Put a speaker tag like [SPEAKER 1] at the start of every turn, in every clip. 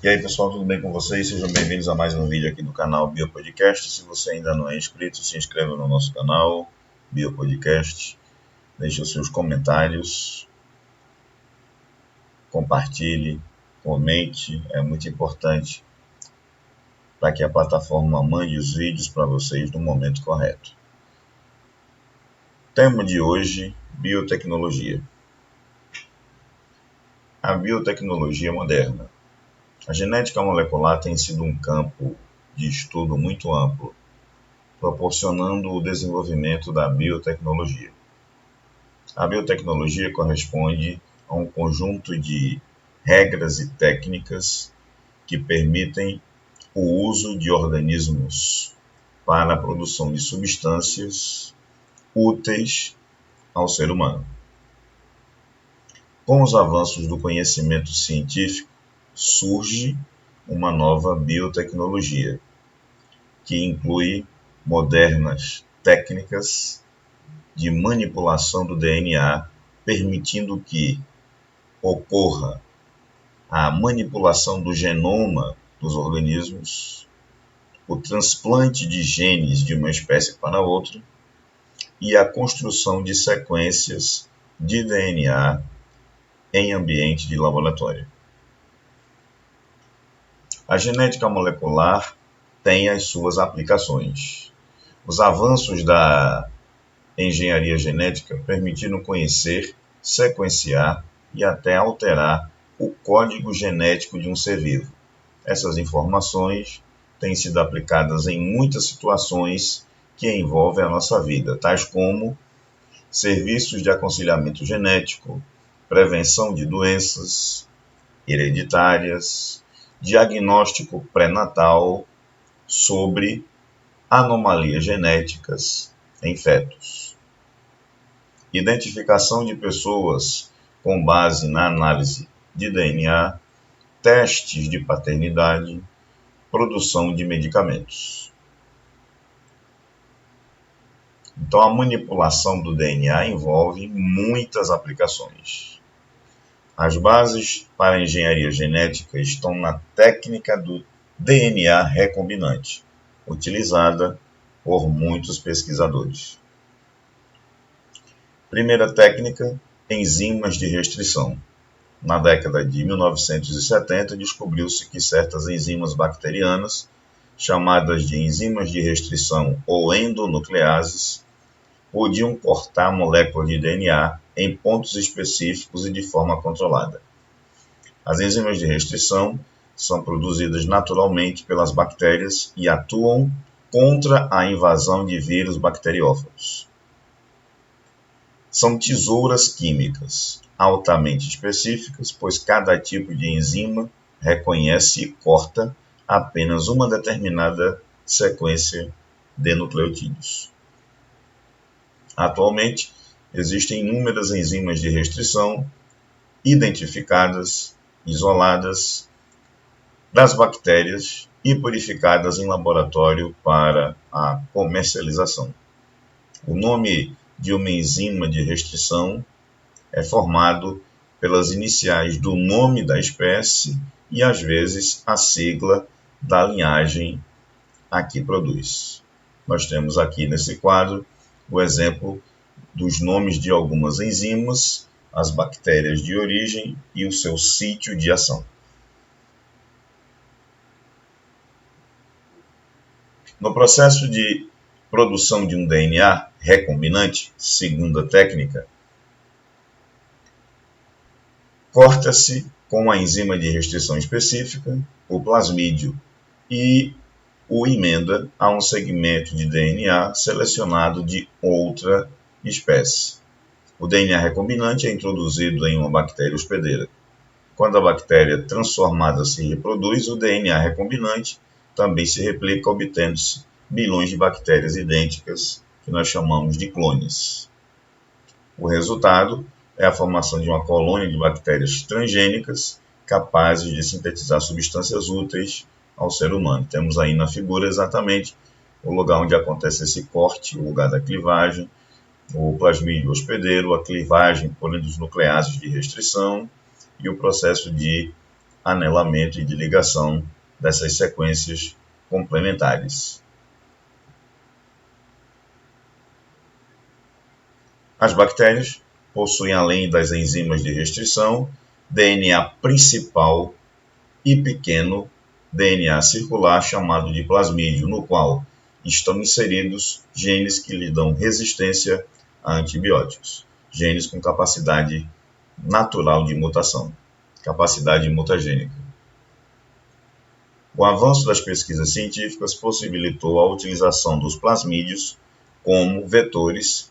[SPEAKER 1] E aí pessoal, tudo bem com vocês? Sejam bem-vindos a mais um vídeo aqui do canal Biopodcast. Se você ainda não é inscrito, se inscreva no nosso canal Biopodcast. Deixe os seus comentários, compartilhe, comente, é muito importante para que a plataforma mande os vídeos para vocês no momento correto. Tema de hoje, biotecnologia. A biotecnologia moderna. A genética molecular tem sido um campo de estudo muito amplo, proporcionando o desenvolvimento da biotecnologia. A biotecnologia corresponde a um conjunto de regras e técnicas que permitem o uso de organismos para a produção de substâncias úteis ao ser humano. Com os avanços do conhecimento científico, surge uma nova biotecnologia, que inclui modernas técnicas de manipulação do DNA, permitindo que ocorra a manipulação do genoma dos organismos, o transplante de genes de uma espécie para outra e a construção de sequências de DNA em ambiente de laboratório. A genética molecular tem as suas aplicações. Os avanços da engenharia genética permitiram conhecer, sequenciar e até alterar o código genético de um ser vivo. Essas informações têm sido aplicadas em muitas situações que envolvem a nossa vida, tais como serviços de aconselhamento genético, prevenção de doenças hereditárias, diagnóstico pré-natal sobre anomalias genéticas em fetos, identificação de pessoas com base na análise de DNA, testes de paternidade, produção de medicamentos. Então, a manipulação do DNA envolve muitas aplicações. As bases para a engenharia genética estão na técnica do DNA recombinante, utilizada por muitos pesquisadores. Primeira técnica, enzimas de restrição. Na década de 1970, descobriu-se que certas enzimas bacterianas, chamadas de enzimas de restrição ou endonucleases, podiam cortar a molécula de DNA em pontos específicos e de forma controlada. As enzimas de restrição são produzidas naturalmente pelas bactérias e atuam contra a invasão de vírus bacteriófagos. São tesouras químicas altamente específicas, pois cada tipo de enzima reconhece e corta apenas uma determinada sequência de nucleotídeos. Atualmente, existem inúmeras enzimas de restrição identificadas, isoladas das bactérias e purificadas em laboratório para a comercialização. O nome de uma enzima de restrição é formado pelas iniciais do nome da espécie e, às vezes, a sigla da linhagem a que produz. Nós temos aqui nesse quadro o exemplo dos nomes de algumas enzimas, as bactérias de origem e o seu sítio de ação. No processo de produção de um DNA recombinante, segunda técnica, corta-se com a enzima de restrição específica o plasmídio e o emenda a um segmento de DNA selecionado de outra espécie. O DNA recombinante é introduzido em uma bactéria hospedeira. Quando a bactéria transformada se reproduz, o DNA recombinante também se replica, obtendo-se bilhões de bactérias idênticas, que nós chamamos de clones. O resultado é a formação de uma colônia de bactérias transgênicas capazes de sintetizar substâncias úteis ao ser humano. Temos aí na figura exatamente o lugar onde acontece esse corte, o lugar da clivagem, o plasmídio hospedeiro, a clivagem por endonucleases de restrição e o processo de anelamento e de ligação dessas sequências complementares. As bactérias possuem, além das enzimas de restrição, DNA principal e pequeno DNA circular chamado de plasmídio, no qual estão inseridos genes que lhe dão resistência a antibióticos, genes com capacidade natural de mutação, capacidade mutagênica. O avanço das pesquisas científicas possibilitou a utilização dos plasmídios como vetores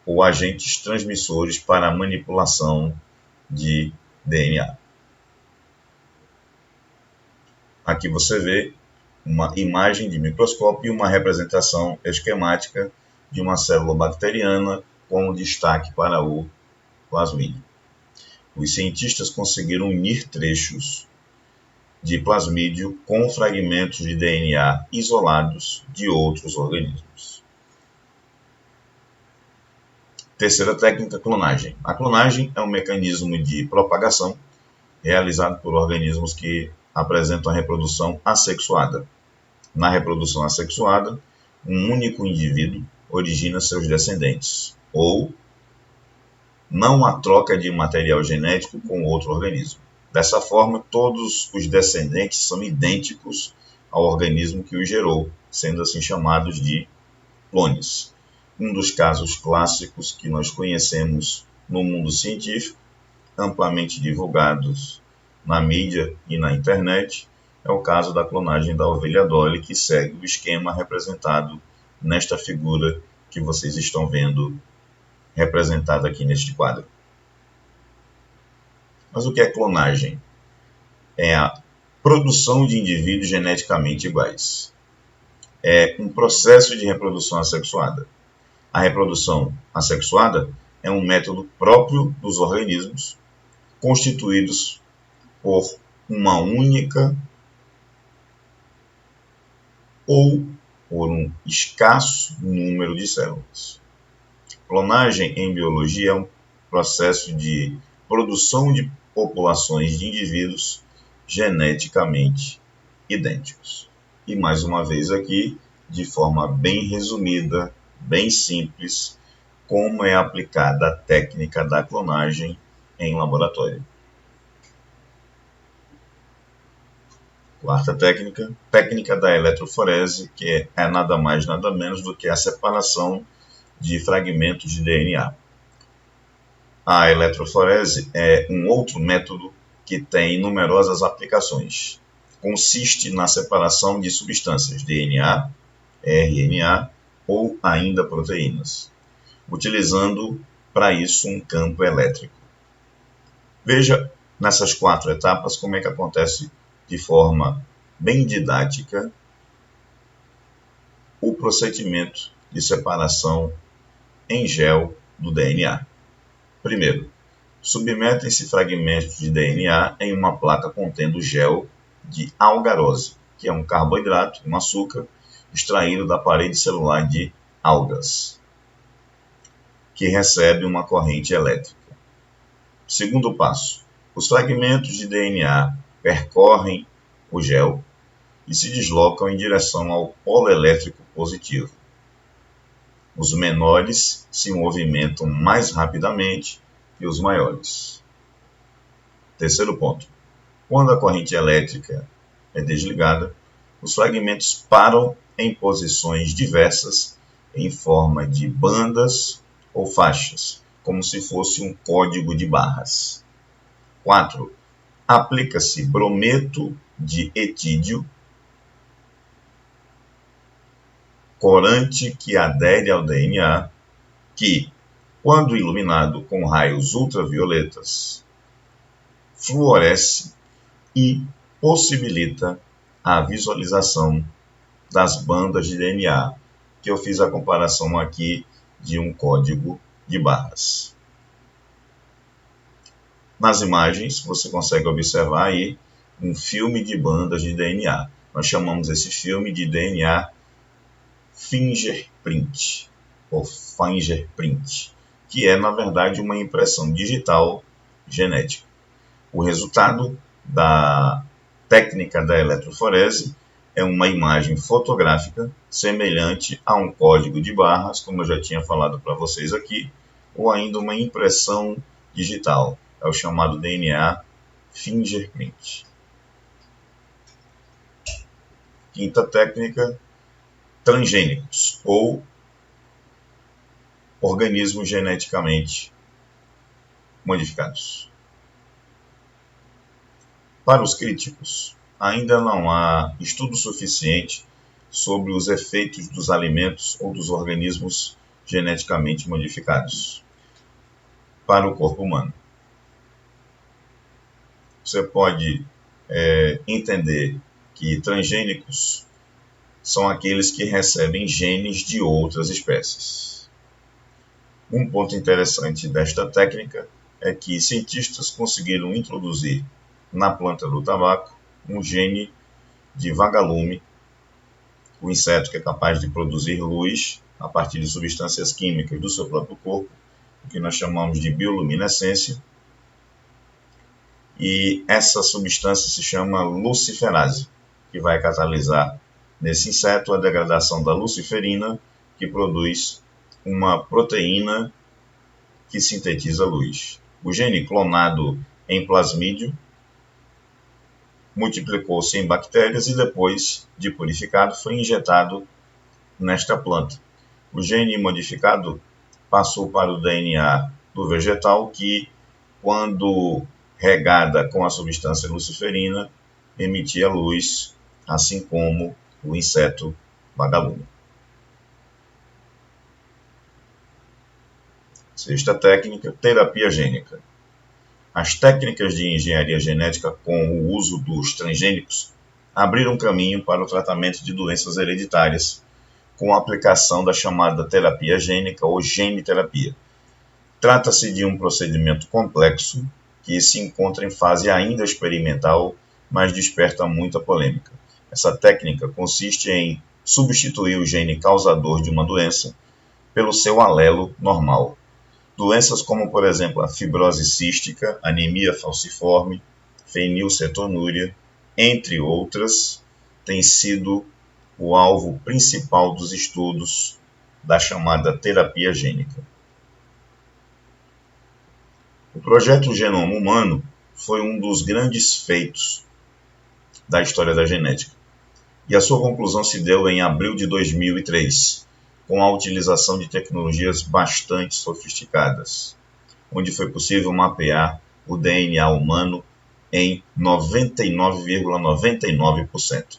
[SPEAKER 1] ou agentes transmissores para a manipulação de DNA. Aqui você vê uma imagem de microscópio e uma representação esquemática de uma célula bacteriana com destaque para o plasmídio. Os cientistas conseguiram unir trechos de plasmídio com fragmentos de DNA isolados de outros organismos. Terceira técnica, clonagem. A clonagem é um mecanismo de propagação realizado por organismos que apresentam a reprodução assexuada. Na reprodução assexuada, um único indivíduo origina seus descendentes, ou não há troca de material genético com outro organismo. Dessa forma, todos os descendentes são idênticos ao organismo que os gerou, sendo assim chamados de clones. Um dos casos clássicos que nós conhecemos no mundo científico, amplamente divulgados na mídia e na internet, é o caso da clonagem da ovelha Dolly, que segue o esquema representado nesta figura que vocês estão vendo representada aqui neste quadro. Mas o que é clonagem? É a produção de indivíduos geneticamente iguais. É um processo de reprodução assexuada. A reprodução assexuada é um método próprio dos organismos, constituídos por uma única ou por um escasso número de células. Clonagem em biologia é um processo de produção de populações de indivíduos geneticamente idênticos. E mais uma vez aqui, de forma bem resumida, bem simples, como é aplicada a técnica da clonagem em laboratório. Quarta técnica, técnica da eletroforese, que é nada mais nada menos do que a separação de fragmentos de DNA. A eletroforese é um outro método que tem numerosas aplicações. Consiste na separação de substâncias, DNA, RNA ou ainda proteínas, utilizando para isso um campo elétrico. Veja nessas 4 etapas como é que acontece de forma bem didática o procedimento de separação em gel do DNA. Primeiro, submetem-se fragmentos de DNA em uma placa contendo gel de algarose, que é um carboidrato, um açúcar, extraído da parede celular de algas, que recebe uma corrente elétrica. Segundo passo, os fragmentos de DNA percorrem o gel e se deslocam em direção ao polo elétrico positivo. Os menores se movimentam mais rapidamente que os maiores. Terceiro ponto, quando a corrente elétrica é desligada, os fragmentos param em posições diversas em forma de bandas ou faixas, como se fosse um código de barras. 4. Aplica-se brometo de etídio, corante que adere ao DNA, que, quando iluminado com raios ultravioletas, fluoresce e possibilita a visualização das bandas de DNA, que eu fiz a comparação aqui de um código de barras. Nas imagens, você consegue observar aí um filme de bandas de DNA. Nós chamamos esse filme de DNA fingerprint, ou fingerprint, que é, na verdade, uma impressão digital genética. O resultado da técnica da eletroforese é uma imagem fotográfica semelhante a um código de barras, como eu já tinha falado para vocês aqui, ou ainda uma impressão digital. É o chamado DNA fingerprint. Quinta técnica, transgênicos, ou organismos geneticamente modificados. Para os críticos, ainda não há estudo suficiente sobre os efeitos dos alimentos ou dos organismos geneticamente modificados para o corpo humano. Você pode entender que transgênicos são aqueles que recebem genes de outras espécies. Um ponto interessante desta técnica é que cientistas conseguiram introduzir na planta do tabaco um gene de vagalume, o inseto que é capaz de produzir luz a partir de substâncias químicas do seu próprio corpo, o que nós chamamos de bioluminescência, e essa substância se chama luciferase, que vai catalisar nesse inseto a degradação da luciferina, que produz uma proteína que sintetiza luz. O gene clonado em plasmídio multiplicou-se em bactérias e depois de purificado foi injetado nesta planta. O gene modificado passou para o DNA do vegetal que, quando regada com a substância luciferina, emitia luz, assim como o inseto vagalume. Sexta técnica, terapia gênica. As técnicas de engenharia genética com o uso dos transgênicos abriram caminho para o tratamento de doenças hereditárias com a aplicação da chamada terapia gênica ou geniterapia. Trata-se de um procedimento complexo que se encontra em fase ainda experimental, mas desperta muita polêmica. Essa técnica consiste em substituir o gene causador de uma doença pelo seu alelo normal. Doenças como, por exemplo, a fibrose cística, anemia falciforme, fenilcetonúria, entre outras, têm sido o alvo principal dos estudos da chamada terapia gênica. O projeto Genoma Humano foi um dos grandes feitos da história da genética, e a sua conclusão se deu em abril de 2003, com a utilização de tecnologias bastante sofisticadas, onde foi possível mapear o DNA humano em 99,99%.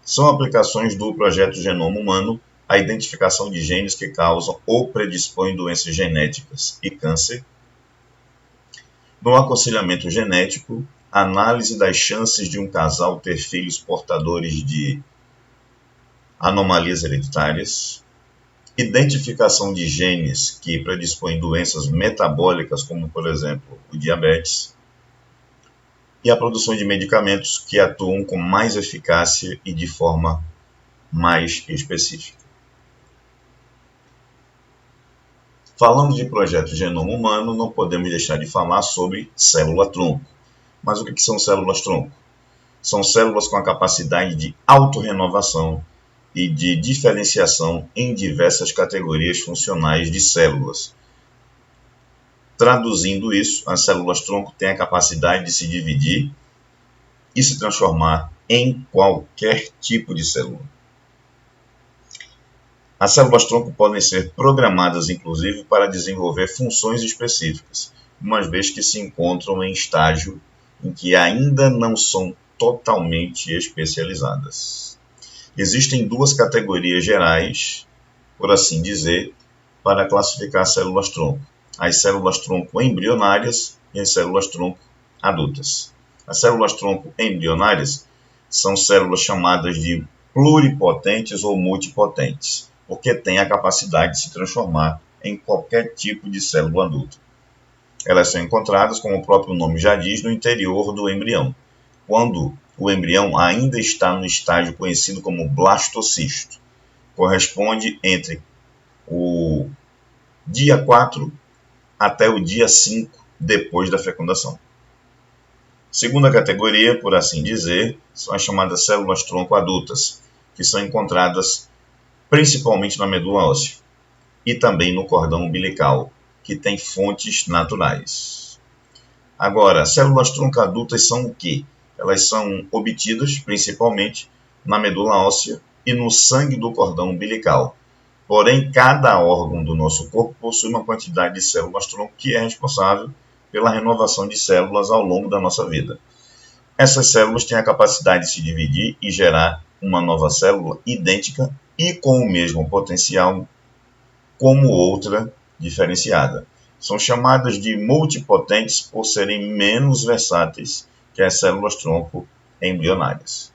[SPEAKER 1] São aplicações do projeto Genoma Humano a identificação de genes que causam ou predispõem doenças genéticas e câncer, no aconselhamento genético, análise das chances de um casal ter filhos portadores de anomalias hereditárias, identificação de genes que predispõem doenças metabólicas, como, por exemplo, o diabetes, e a produção de medicamentos que atuam com mais eficácia e de forma mais específica. Falando de projeto Genoma Humano, não podemos deixar de falar sobre célula-tronco. Mas o que são células-tronco? São células com a capacidade de autorrenovação e de diferenciação em diversas categorias funcionais de células. Traduzindo isso, as células-tronco têm a capacidade de se dividir e se transformar em qualquer tipo de célula. As células-tronco podem ser programadas, inclusive, para desenvolver funções específicas, uma vez que se encontram em estágio em que ainda não são totalmente especializadas. Existem duas categorias gerais, por assim dizer, para classificar células-tronco: as células-tronco embrionárias e as células-tronco adultas. As células-tronco embrionárias são células chamadas de pluripotentes ou multipotentes, porque têm a capacidade de se transformar em qualquer tipo de célula adulta. Elas são encontradas, como o próprio nome já diz, no interior do embrião, quando o embrião ainda está no estágio conhecido como blastocisto. Corresponde entre o dia 4 até o dia 5 depois da fecundação. Segunda categoria, por assim dizer, são as chamadas células tronco adultas, que são encontradas principalmente na medula óssea e também no cordão umbilical, que tem fontes naturais. Agora, células tronco adultas são o quê? Elas são obtidas principalmente na medula óssea e no sangue do cordão umbilical. Porém, cada órgão do nosso corpo possui uma quantidade de células tronco que é responsável pela renovação de células ao longo da nossa vida. Essas células têm a capacidade de se dividir e gerar uma nova célula idêntica e com o mesmo potencial como outra diferenciada. São chamadas de multipotentes por serem menos versáteis que as células tronco embrionárias.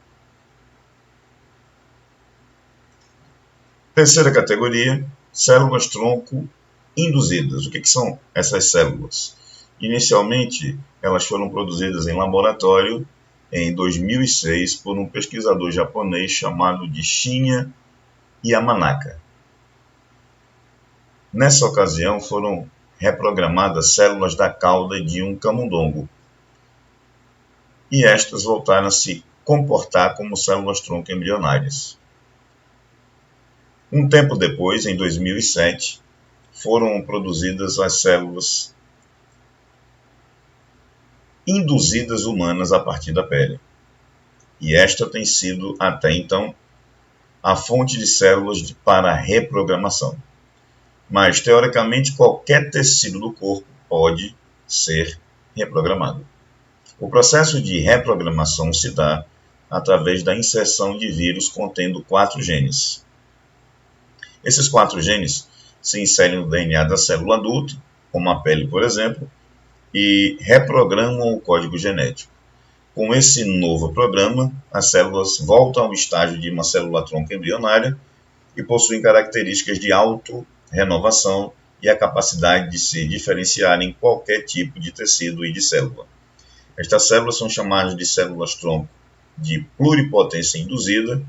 [SPEAKER 1] Terceira categoria, células tronco induzidas. O que são essas células? Inicialmente, elas foram produzidas em laboratório em 2006 por um pesquisador japonês chamado de Shinya Yamanaka. Nessa ocasião, foram reprogramadas células da cauda de um camundongo, e estas voltaram a se comportar como células tronco embrionárias. Um tempo depois, em 2007, foram produzidas as células induzidas humanas a partir da pele. E esta tem sido, até então, a fonte de células para reprogramação. Mas, teoricamente, qualquer tecido do corpo pode ser reprogramado. O processo de reprogramação se dá através da inserção de vírus contendo 4 genes. Esses 4 genes se inserem no DNA da célula adulta, como a pele, por exemplo, e reprogramam o código genético. Com esse novo programa, as células voltam ao estágio de uma célula tronco embrionária e possuem características de auto-renovação e a capacidade de se diferenciar em qualquer tipo de tecido e de célula. Estas células são chamadas de células tronco de pluripotência induzida,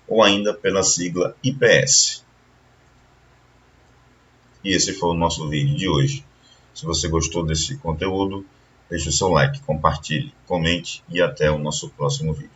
[SPEAKER 1] ou ainda pela sigla IPS. E esse foi o nosso vídeo de hoje. Se você gostou desse conteúdo, deixe o seu like, compartilhe, comente e até o nosso próximo vídeo.